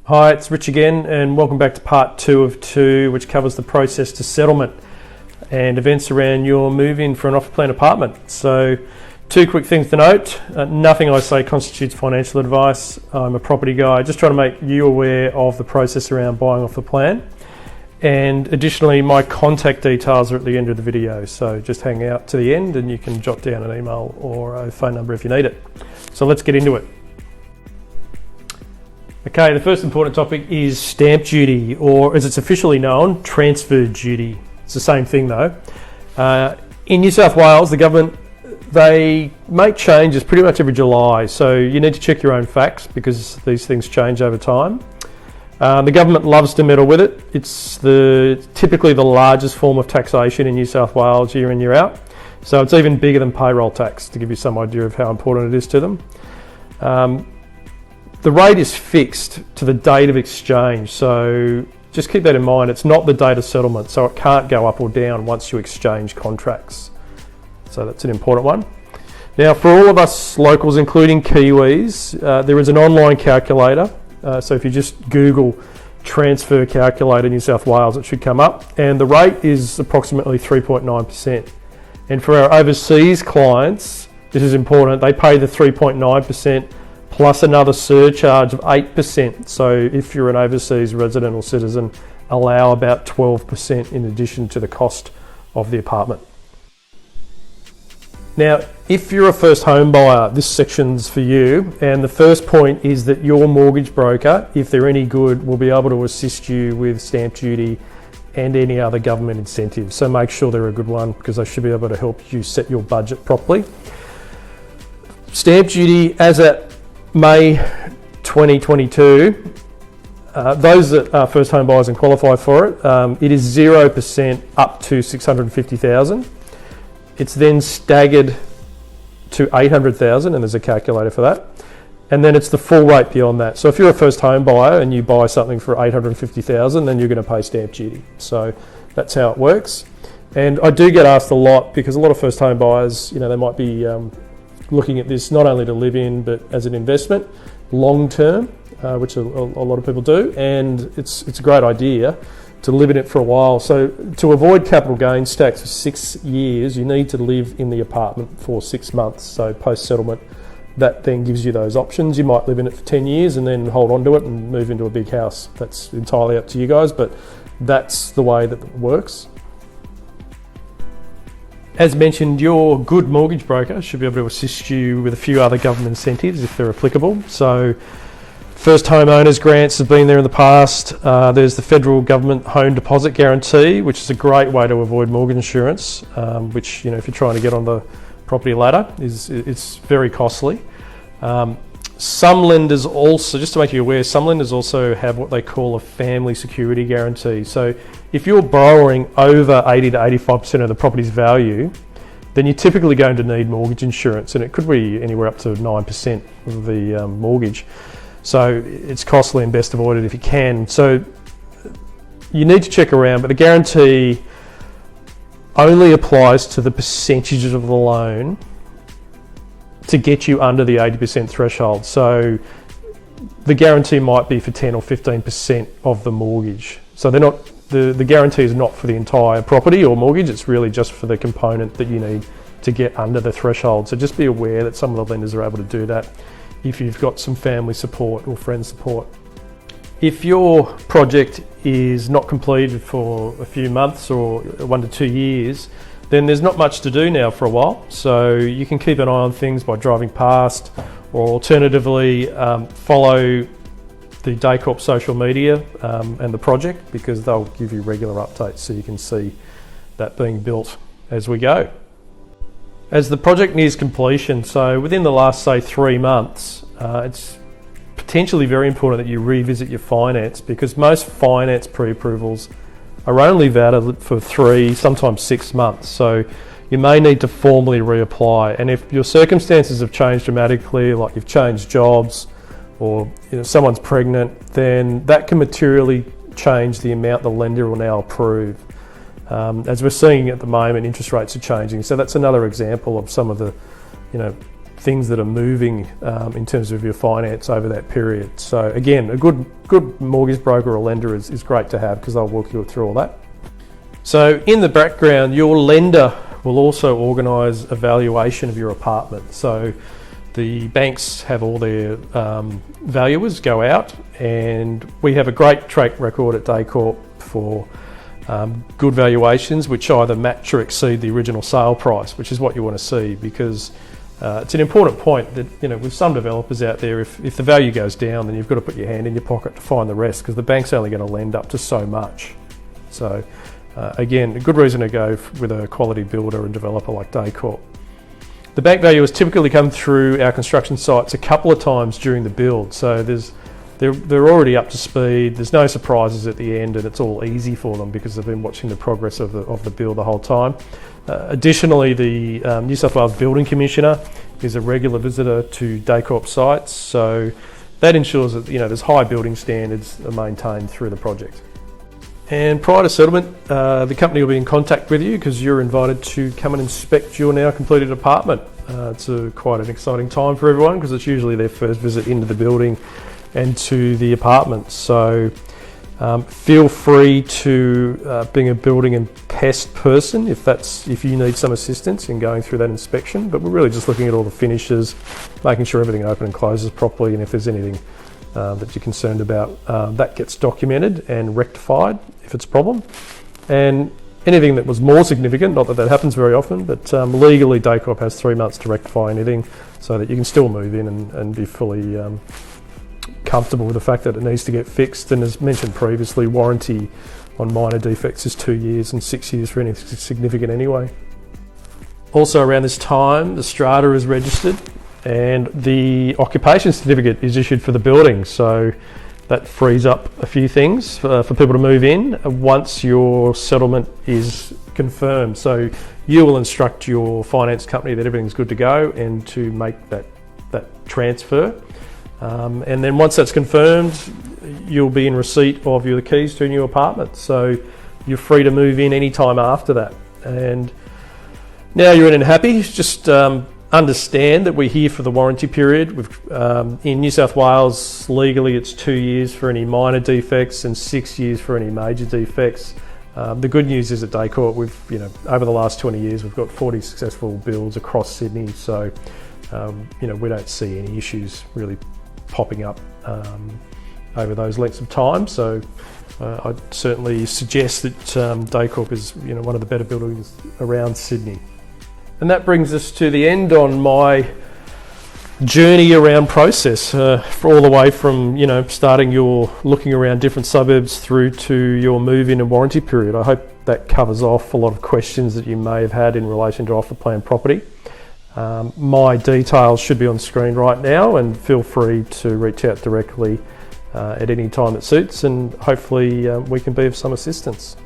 Hi, it's Rich again, and welcome back to part 2 of 2, which covers the process to settlement and events around your move in for an offer plan apartment. So, 2 quick things to note. Nothing I say constitutes financial advice. I'm a property guy, just trying to make you aware of the process around buying off the plan. And additionally, my contact details are at the end of the video, so just hang out to the end and you can jot down an email or a phone number if you need it. So let's get into it. Okay, the first important topic is stamp duty, or as it's officially known, transfer duty. It's the same thing though. In New South Wales, the government, they make changes pretty much every July, so you need to check your own facts because these things change over time. The government loves to meddle with it. It's typically the largest form of taxation in New South Wales year in, year out. So it's even bigger than payroll tax, to give you some idea of how important it is to them. The rate is fixed to the date of exchange, so just keep that in mind. It's not the date of settlement, so it can't go up or down once you exchange contracts. So that's an important one. Now, for all of us locals, including Kiwis, there is an online calculator. So if you just Google transfer calculator New South Wales, it should come up. And the rate is approximately 3.9%. And for our overseas clients, this is important, they pay the 3.9% plus another surcharge of 8%. So if you're an overseas resident or citizen, allow about 12% in addition to the cost of the apartment. Now, if you're a first home buyer, this section's for you. And the first point is that your mortgage broker, if they're any good, will be able to assist you with stamp duty and any other government incentives. So make sure they're a good one because they should be able to help you set your budget properly. Stamp duty, as at May 2022, those that are first home buyers and qualify for it, it is 0% up to 650,000. It's then staggered to 800,000, and there's a calculator for that. And then it's the full rate beyond that. So if you're a first home buyer and you buy something for 850,000, then you're going to pay stamp duty. So that's how it works. And I do get asked a lot because a lot of first home buyers, they might be looking at this not only to live in, but as an investment, long term, which a lot of people do. And it's a great idea to live in it for a while. So to avoid capital gains tax for 6 years, you need to live in the apartment for 6 months. So post-settlement, that then gives you those options. You might live in it for 10 years and then hold on to it and move into a big house. That's entirely up to you guys, but that's the way that it works. As mentioned, your good mortgage broker should be able to assist you with a few other government incentives if they're applicable. So first homeowners grants have been there in the past. There's the federal government home deposit guarantee, which is a great way to avoid mortgage insurance, which, if you're trying to get on the property ladder, it's very costly. Some lenders also, just to make you aware, some lenders also have what they call a family security guarantee. So if you're borrowing over 80 to 85% of the property's value, then you're typically going to need mortgage insurance, and it could be anywhere up to 9% of the mortgage. So it's costly and best avoided if you can. So you need to check around, but the guarantee only applies to the percentages of the loan to get you under the 80% threshold. So the guarantee might be for 10 or 15% of the mortgage. So they're not, the guarantee is not for the entire property or mortgage, it's really just for the component that you need to get under the threshold. So just be aware that some of the lenders are able to do that if you've got some family support or friend support. If your project is not completed for a few months or 1 to 2 years, then there's not much to do now for a while. So you can keep an eye on things by driving past, or alternatively follow the Daycorp social media and the project, because they'll give you regular updates so you can see that being built as we go. As the project nears completion, so within the last, say, 3 months, it's potentially very important that you revisit your finance, because most finance pre-approvals are only valid for 3, sometimes 6 months. So you may need to formally reapply. And if your circumstances have changed dramatically, like you've changed jobs or someone's pregnant, then that can materially change the amount the lender will now approve. As we're seeing at the moment, interest rates are changing. So that's another example of some of the things that are moving in terms of your finance over that period. So again, a good mortgage broker or lender is great to have, because they'll walk you through all that. So in the background, your lender will also organise a valuation of your apartment. So the banks have all their valuers go out, and we have a great track record at Daycorp for good valuations which either match or exceed the original sale price, which is what you want to see, because it's an important point that, you know, with some developers out there, if the value goes down, then you've got to put your hand in your pocket to find the rest, because the bank's only going to lend up to so much. So again, a good reason to go with a quality builder and developer like Daycorp. The bank valuers typically come through our construction sites a couple of times during the build, so they're already up to speed. There's no surprises at the end, and it's all easy for them because they've been watching the progress of the build the whole time. Additionally, the New South Wales Building Commissioner is a regular visitor to Daycorp sites, so that ensures that, you know, there's high building standards are maintained through the project. And prior to settlement, the company will be in contact with you, because you're invited to come and inspect your now completed apartment. It's quite an exciting time for everyone, because it's usually their first visit into the building and to the apartment. So feel free to being a building and pest person if you need some assistance in going through that inspection. But we're really just looking at all the finishes, making sure everything opens and closes properly, and if there's anything that you're concerned about, that gets documented and rectified if it's a problem. And anything that was more significant, not that that happens very often, but legally Daycorp has 3 months to rectify anything, so that you can still move in and be fully comfortable with the fact that it needs to get fixed. And as mentioned previously, warranty on minor defects is 2 years and 6 years for anything significant anyway. Also around this time, the strata is registered and the occupation certificate is issued for the building, so that frees up a few things for people to move in once your settlement is confirmed. So you will instruct your finance company that everything's good to go and to make that transfer. And then once that's confirmed, you'll be in receipt of your keys to a new apartment. So you're free to move in any time after that. And now you're in and happy, just understand that we're here for the warranty period. In New South Wales, legally it's 2 years for any minor defects and 6 years for any major defects. The good news is at Daycorp, over the last 20 years, we've got 40 successful builds across Sydney. So, we don't see any issues really popping up over those lengths of time. So I'd certainly suggest that Daycorp is one of the better buildings around Sydney. And that brings us to the end on my journey around process, for all the way from starting your looking around different suburbs through to your move-in and warranty period. I hope that covers off a lot of questions that you may have had in relation to off the plan property. My details should be on screen right now, and feel free to reach out directly at any time that suits, and hopefully we can be of some assistance.